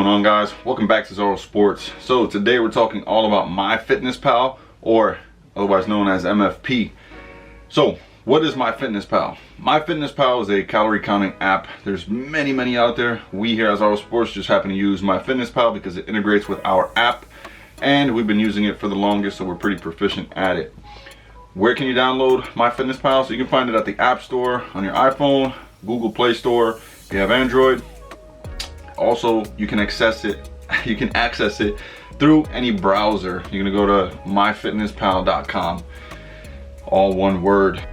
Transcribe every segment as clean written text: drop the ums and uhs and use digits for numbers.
going on, guys? Welcome back to Zarosports. So today we're talking all about MyFitnessPal, or otherwise known as MFP. So what is MyFitnessPal? MyFitnessPal is a calorie counting app. There's many out there. We here at Zarosports just happen to use MyFitnessPal because it integrates with our app, and we've been using it for the longest, so we're pretty proficient at it. Where can you download MyFitnessPal? So you can find it at the App Store on your iPhone, Google Play Store if you have Android. Also, you can access it through any browser. You're gonna go to myfitnesspal.com, all one word.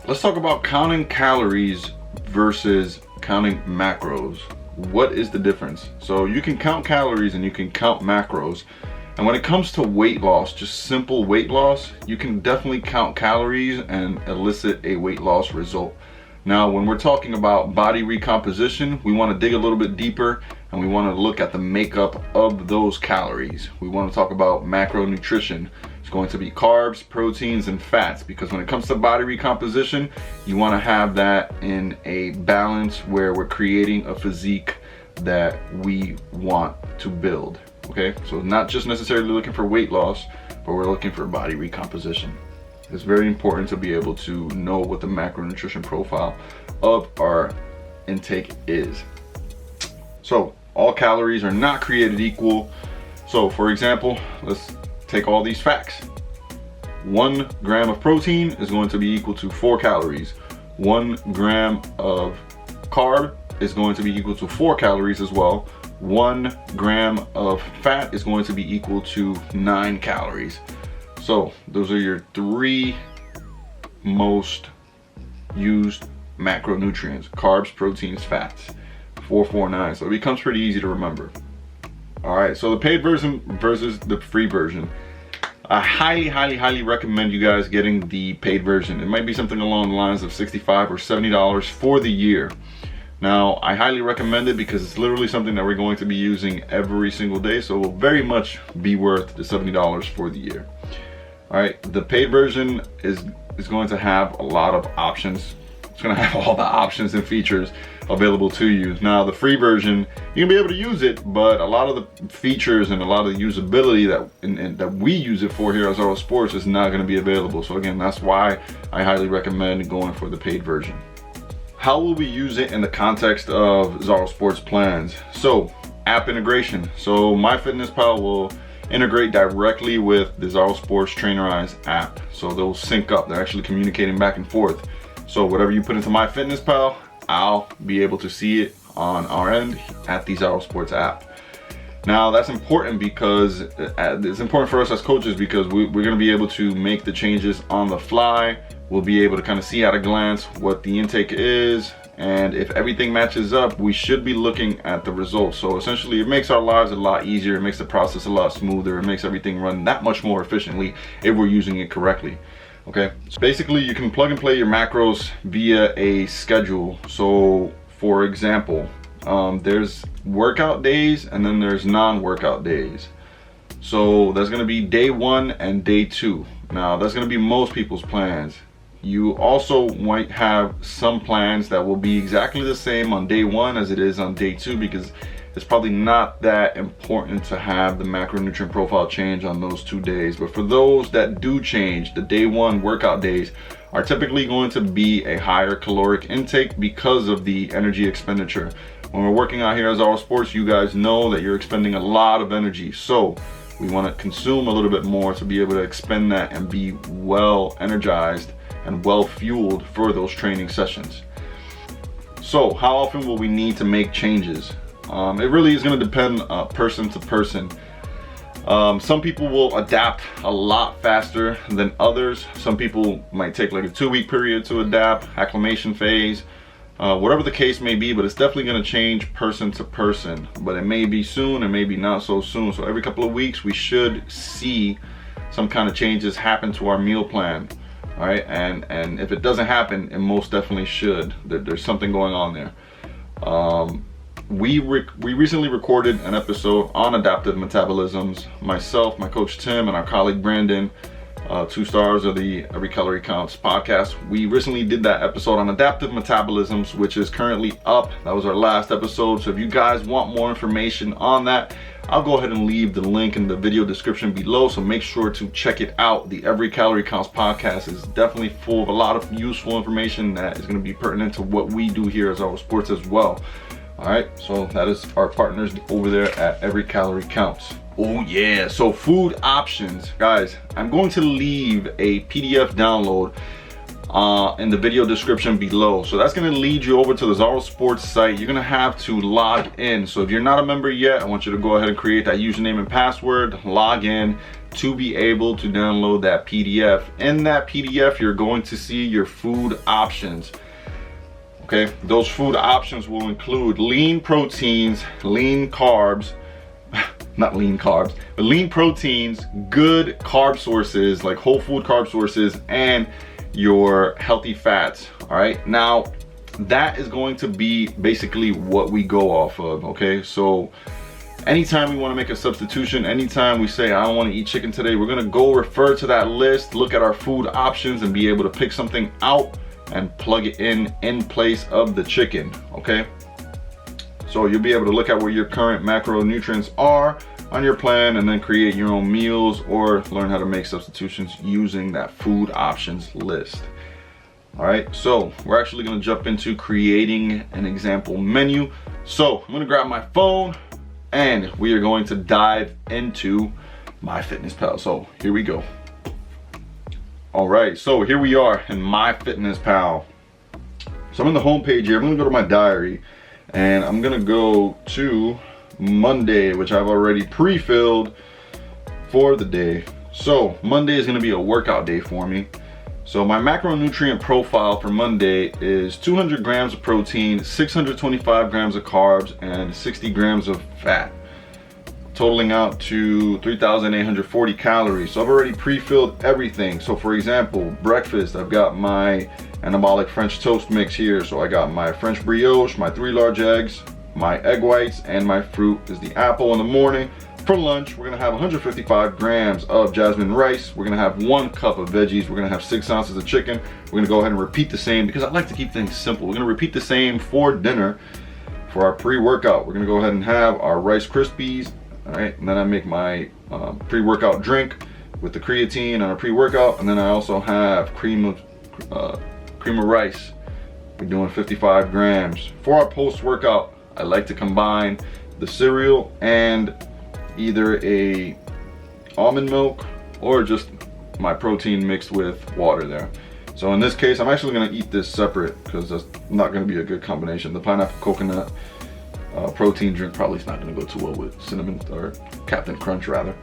Let's talk about counting calories versus counting macros. What is the difference? So you can count calories and you can count macros. And when it comes to weight loss, just simple weight loss, you can definitely count calories and elicit a weight loss result. Now, when we're talking about body recomposition, we want to dig a little bit deeper and we want to look at the makeup of those calories. We want to talk about macronutrition. It's going to be carbs, proteins, and fats, because when it comes to body recomposition, you want to have that in a balance where we're creating a physique that we want to build. Okay, so not just necessarily looking for weight loss, but we're looking for body recomposition. It's very important to be able to know what the macronutrition profile of our intake is. So all calories are not created equal. So for example, let's take all these facts. 1 gram of protein is going to be equal to 4 calories. 1 gram of carb is going to be equal to 4 calories as well. 1 gram of fat is going to be equal to 9 calories. So those are your 3 most used macronutrients: carbs, proteins, fats. 4, 4, 9. So it becomes pretty easy to remember. All right, so the paid version versus the free version. I highly recommend you guys getting the paid version. It might be something along the lines of $65 or $70 for the year. Now, I highly recommend it because it's literally something that we're going to be using every single day, so it will very much be worth the $70 for the year. All right, the paid version is going to have a lot of options. It's going to have all the options and features available to you. Now, the free version, you can be able to use it, but a lot of the features and a lot of the usability that we use it for here at Zarosports is not going to be available. So again, that's why I highly recommend going for the paid version. How will we use it in the context of Zarosports plans? So, app integration. So MyFitnessPal will integrate directly with the Zarosports Trainerize app. So they'll sync up. They're actually communicating back and forth. So whatever you put into MyFitnessPal, I'll be able to see it on our end at the Zarosports app. Now that's important because it's important for us as coaches, because we're going to be able to make the changes on the fly. We'll be able to kind of see at a glance what the intake is, and if everything matches up, we should be looking at the results. So essentially it makes our lives a lot easier, it makes the process a lot smoother, it makes everything run that much more efficiently if we're using it correctly. Okay, so basically you can plug and play your macros via a schedule. So for example, there's workout days and then there's non-workout days. So there's going to be day 1 and day 2. Now that's going to be most people's plans. You also might have some plans that will be exactly the same on day 1 as it is on day 2, because it's probably not that important to have the macronutrient profile change on those 2 days. But for those that do change, the day 1 workout days are typically going to be a higher caloric intake because of the energy expenditure. When we're working out here at Zarosports, you guys know that you're expending a lot of energy. So we want to consume a little bit more to be able to expend that and be well energized and well fueled for those training sessions. So how often will we need to make changes? It really is going to depend person to person. Some people will adapt a lot faster than others. Some people might take like a 2-week period to adapt, acclimation phase, whatever the case may be, but it's definitely going to change person to person. But it may be soon, it may be not so soon. So every couple of weeks we should see some kind of changes happen to our meal plan. All right, and if it doesn't happen, it most definitely should. There's something going on there. We recently recorded an episode on adaptive metabolisms. Myself, my coach Tim, and our colleague Brandon 2 stars of the Every Calorie Counts podcast. We recently did that episode on adaptive metabolisms, which is currently up. That was our last episode. So if you guys want more information on that, I'll go ahead and leave the link in the video description below. So make sure to check it out. The Every Calorie Counts podcast is definitely full of a lot of useful information that is going to be pertinent to what we do here at Zarosports as well. All right, so that is our partners over there at Every Calorie Counts. Oh yeah, so food options. Guys, I'm going to leave a PDF download in the video description below. So that's going to lead you over to the Zarosports site. You're going to have to log in. So if you're not a member yet, I want you to go ahead and create that username and password, log in to be able to download that PDF. In that PDF, you're going to see your food options. Okay, those food options will include lean proteins, lean carbs, not lean carbs, but lean proteins, good carb sources like whole food carb sources, and your healthy fats. All right, now that is going to be basically what we go off of. Okay, so anytime we want to make a substitution, anytime we say I don't want to eat chicken today, we're going to go refer to that list, look at our food options, and be able to pick something out and plug it in place of the chicken. Okay, so you'll be able to look at where your current macronutrients are on your plan and then create your own meals or learn how to make substitutions using that food options list. All right, so we're actually going to jump into creating an example menu. So I'm going to grab my phone and we are going to dive into MyFitnessPal. So here we go. All right, so here we are in MyFitnessPal. So I'm in the home page here. I'm going to go to my diary and I'm going to go to Monday, which I've already pre-filled for the day. So Monday is going to be a workout day for me. So my macronutrient profile for Monday is 200 grams of protein, 625 grams of carbs, and 60 grams of fat, totaling out to 3,840 calories. So I've already pre-filled everything. So for example, breakfast, I've got my anabolic French toast mix here. So I got my French brioche, my 3 large eggs, my egg whites, and my fruit is the apple in the morning. For lunch, we're gonna have 155 grams of jasmine rice. We're gonna have 1 cup of veggies. We're gonna have 6 ounces of chicken. We're gonna go ahead and repeat the same because I like to keep things simple. We're gonna repeat the same for dinner. For our pre-workout, we're gonna go ahead and have our Rice Krispies. All right, and then I make my pre-workout drink with the creatine and a pre-workout, and then I also have cream of rice. We're doing 55 grams. For our post-workout, I like to combine the cereal and either a almond milk or just my protein mixed with water there. So in this case, I'm actually going to eat this separate because that's not going to be a good combination. The pineapple coconut protein drink probably is not going to go too well with cinnamon or Captain Crunch rather.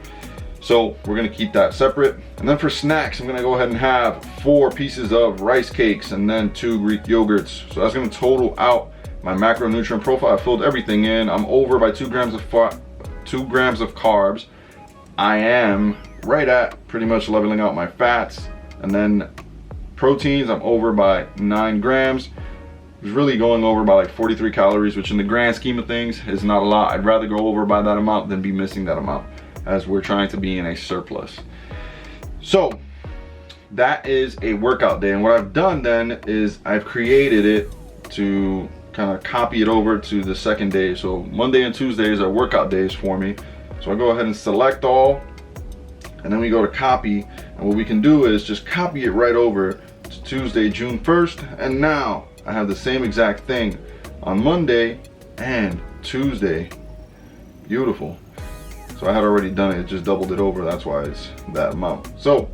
So we're going to keep that separate. And then for snacks, I'm going to go ahead and have 4 pieces of rice cakes and then 2 Greek yogurts. So that's going to total out my macronutrient profile. I filled everything in. I'm over by 2 grams of carbs. I am right at pretty much leveling out my fats. And then proteins, I'm over by 9 grams. It's really going over by like 43 calories, which in the grand scheme of things is not a lot. I'd rather go over by that amount than be missing that amount, as we're trying to be in a surplus. So that is a workout day. And what I've done then is I've created it to kind of copy it over to the second day. So Monday and Tuesdays are workout days for me. So I go ahead and select all, and then we go to copy. And what we can do is just copy it right over to Tuesday, June 1st. And now I have the same exact thing on Monday and Tuesday. Beautiful. So I had already done it, just doubled it over. That's why it's that amount. So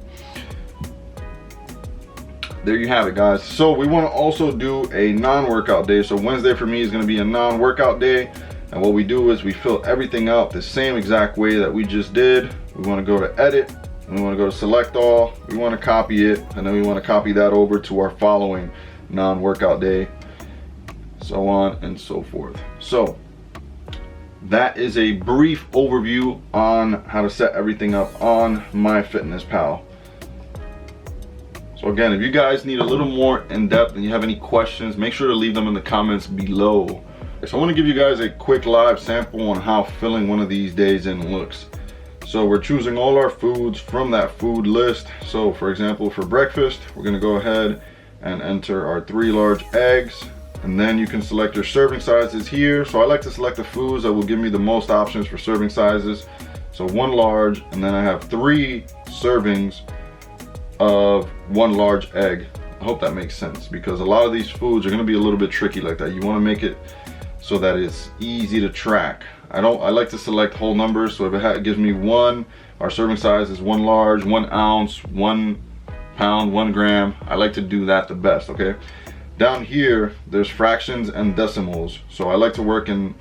there you have it, guys. So we want to also do a non-workout day. So Wednesday for me is going to be a non-workout day. And what we do is we fill everything out the same exact way that we just did. We want to go to edit. We want to go to select all. We want to copy it. And then we want to copy that over to our following non-workout day. So on and so forth. So that is a brief overview on how to set everything up on MyFitnessPal. So again, if you guys need a little more in depth and you have any questions, make sure to leave them in the comments below. So I want to give you guys a quick live sample on how filling one of these days in looks. So we're choosing all our foods from that food list. So for example, for breakfast, we're gonna go ahead and enter our 3 large eggs, and then you can select your serving sizes here. So I like to select the foods that will give me the most options for serving sizes. So 1 large, and then I have 3 servings of 1 large egg. I hope that makes sense, because a lot of these foods are gonna be a little bit tricky like that. You wanna make it so that it's easy to track. I like to select whole numbers, so if it gives me 1, our serving size is 1 large, 1 ounce, 1 pound, 1 gram. I like to do that the best, okay? Down here, there's fractions and decimals. So I like to work in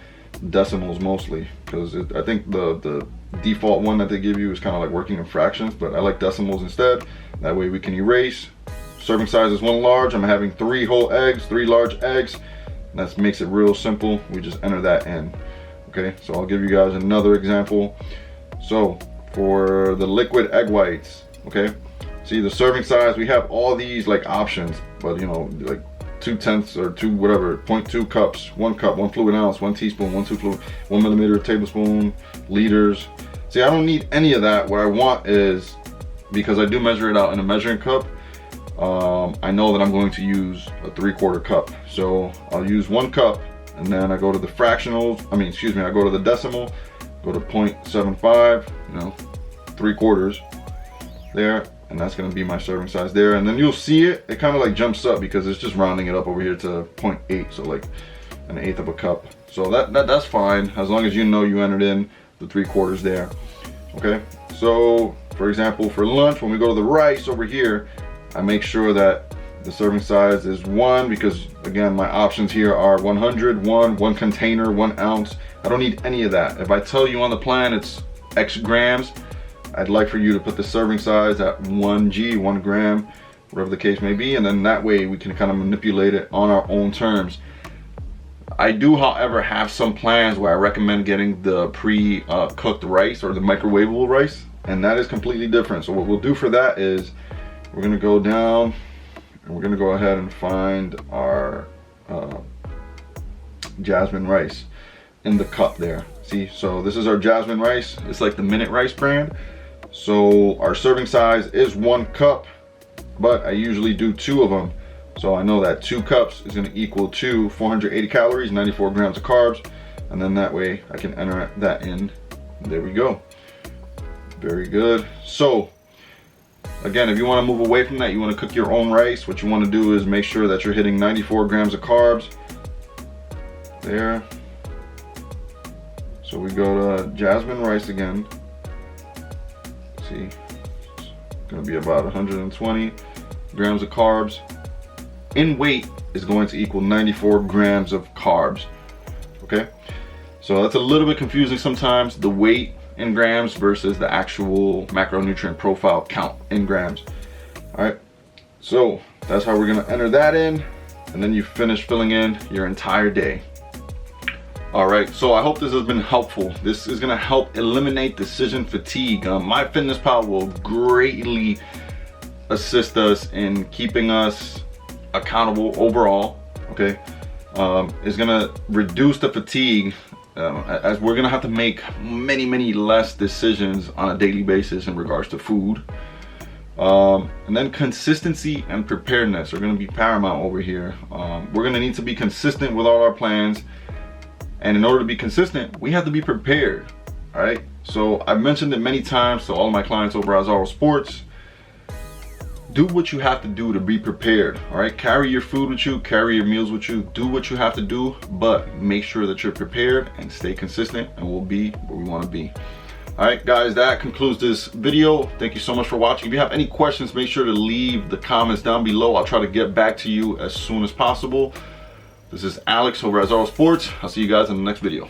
decimals mostly, because I think the default one that they give you is kind of like working in fractions, but I like decimals instead. That way we can erase. Serving size is 1 large. I'm having 3 whole eggs, 3 large eggs. That makes it real simple. We just enter that in. Okay, so I'll give you guys another example. So for the liquid egg whites, okay, see the serving size, we have all these like options, but you know, like 2/10 or 2 whatever, 0.2 cups, 1 cup, 1 fluid ounce, 1 teaspoon, 1 2 fluid, 1 millimeter, tablespoon, liters. See, I don't need any of that. What I want is, because I do measure it out in a measuring cup, I know that I'm going to use a 3/4 cup. So I'll use 1 cup, and then I go to the fractionals, I go to the decimal, go to 0.75, you know, 3/4 there, and that's gonna be my serving size there. And then you'll see it kind of like jumps up because it's just rounding it up over here to 0.8, so like 1/8 of a cup. So that's fine, as long as you know you entered in the 3/4 there, okay? So for example, for lunch, when we go to the rice over here, I make sure that the serving size is 1, because again, my options here are 100, 1 container, 1 ounce. I don't need any of that. If I tell you on the plan it's X grams, I'd like for you to put the serving size at 1 gram, whatever the case may be, and then that way we can kind of manipulate it on our own terms. I do, however, have some plans where I recommend getting the pre-cooked rice or the microwavable rice, and that is completely different. So what we'll do for that is we're gonna go down and we're gonna go ahead and find our jasmine rice in the cup there. See, so this is our jasmine rice. It's like the Minute Rice brand. So our serving size is 1 cup, but I usually do 2 of them. So I know that 2 cups is gonna equal to 480 calories, 94 grams of carbs, and then that way I can enter that in. There we go. Very good. So again, if you want to move away from that, you want to cook your own rice, what you want to do is make sure that you're hitting 94 grams of carbs. There. So we go to jasmine rice again. See, it's going to be about 120 grams of carbs. In weight is going to equal 94 grams of carbs. Okay, so that's a little bit confusing sometimes, the weight in grams versus the actual macronutrient profile count in grams. All right, so that's how we're gonna enter that in, and then you finish filling in your entire day. All right, so I hope this has been helpful. This is gonna help eliminate decision fatigue. MyFitnessPal will greatly assist us in keeping us accountable overall, okay? It's gonna reduce the fatigue, as we're gonna have to make many less decisions on a daily basis in regards to food. And then consistency and preparedness are gonna be paramount over here. We're gonna need to be consistent with all our plans, and in order to be consistent, we have to be prepared. All right, so I've mentioned it many times to all my clients over at Zarosports. Do what you have to do to be prepared. All right, carry your food with you, carry your meals with you, do what you have to do, but make sure that you're prepared and stay consistent, and we'll be where we want to be. All right, guys, that concludes this video. Thank you so much for watching. If you have any questions, make sure to leave the comments down below. I'll try to get back to you as soon as possible. This is Alex over at Zarosports. I'll see you guys in the next video.